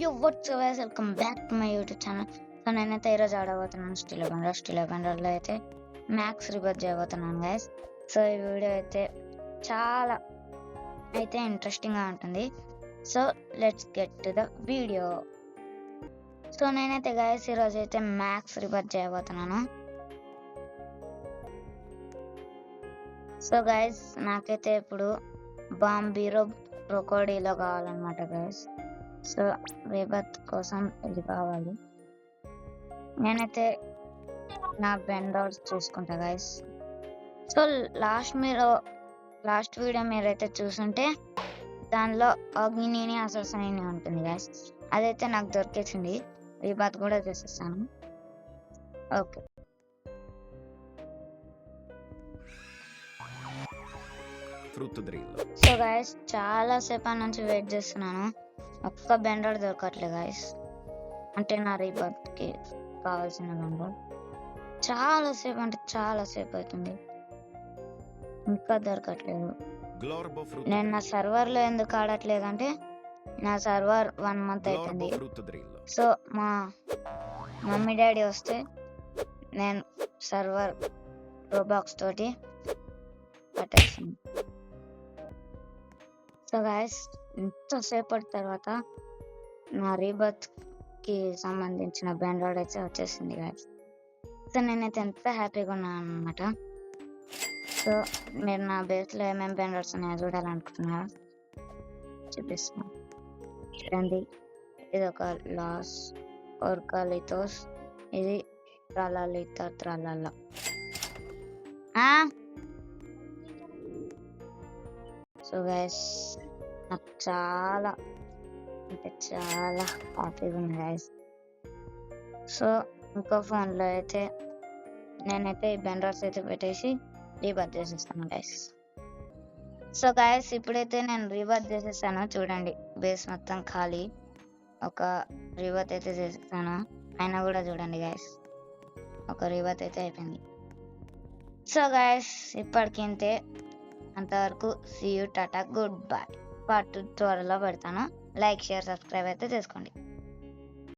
యో what's up guys, welcome back to my YouTube channel. So నేనైతే ఈరోజు ఆడబోతున్నాను steel లో అయితే మ్యాక్స్ రివర్స్ చేయబోతున్నాను గైస్. సో ఈ వీడియో అయితే చాలా అయితే ఇంట్రెస్టింగ్గా ఉంటుంది. So let's get to the video. So నేనైతే గైస్ ఈరోజు అయితే మ్యాక్స్ రివర్స్ చేయబోతున్నాను. సో గైస్ నాకైతే ఇప్పుడు బాంబీరో క్రొకోడీలో కావాలన్నమాట గైస్. సో రివర్స్ కోసం ఇది కావాలి. నేనైతే నా బెండర్స్ చూసుకుంటా గైస్. సో లాస్ట్ వీడియో మీరైతే చూసుంటే దానిలో అగ్నిని అసోసిని ఉంటుంది గైస్. అదైతే నాకు దొరికేసింది, రివర్స్ కూడా చేసేస్తాను. ఓకే సో గైస్ చాలా సేపటి నుంచి వెయిట్ చేస్తున్నాను, ఒక్క బెండర్ దొరకట్లే గైస్. అంటే నా రీబర్త్కి కావాల్సిన బెండర్ చాలాసేపు అంటే చాలాసేపు అవుతుంది, ఇంకా దొరకట్లేదు. నేను నా సర్వర్లో ఎందుకు ఆడట్లేదు అంటే నా సర్వర్ 1 month అవుతుంది. సో మా మమ్మీ డాడీ వస్తే నేను సర్వర్ రోబాక్స్ తోటి పట్టేస్తాను. సో గైస్ ఎంతసేపటి తర్వాత నా రీబర్త్కి సంబంధించిన బెండర్ అయితే వచ్చేసింది గైస్. సో నేనైతే ఎంత హ్యాపీగా ఉన్నాను అనమాట. సో మీరు నా బేస్లో ఏమేమి బెండర్స్ ఉన్నాయో చూడాలనుకుంటున్నారా, చూపిస్తున్నాను చూడండి. ఇది ఒక లాస్ ఓర్కాలితోస్, ఇది ట్రాలాలితో ట్రాలాల. సో గైస్ నాకు చాలా అంటే చాలా హ్యాపీగా ఉంది గైస్. సో ఇంకో ఫోన్లో అయితే నేనైతే ఈ బెండర్స్ అయితే పెట్టేసి రీబర్త్ చేసేస్తాను గైస్. సో గైస్ ఇప్పుడైతే నేను రీబర్త్ చేసేసాను, చూడండి బేస్ మొత్తం ఖాళీ. ఒక రీబర్త్ అయితే చేసేసాను, అయినా కూడా చూడండి గైస్ ఒక రీబర్త్ అయితే అయిపోయింది. సో గైస్ ఇప్పటికి ఇంతే, అంతవరకు see you, tata, good bye. Part 2 త్వరలో పెడతాను. లైక్ షేర్ సబ్స్క్రైబ్ అయితే చేసుకోండి.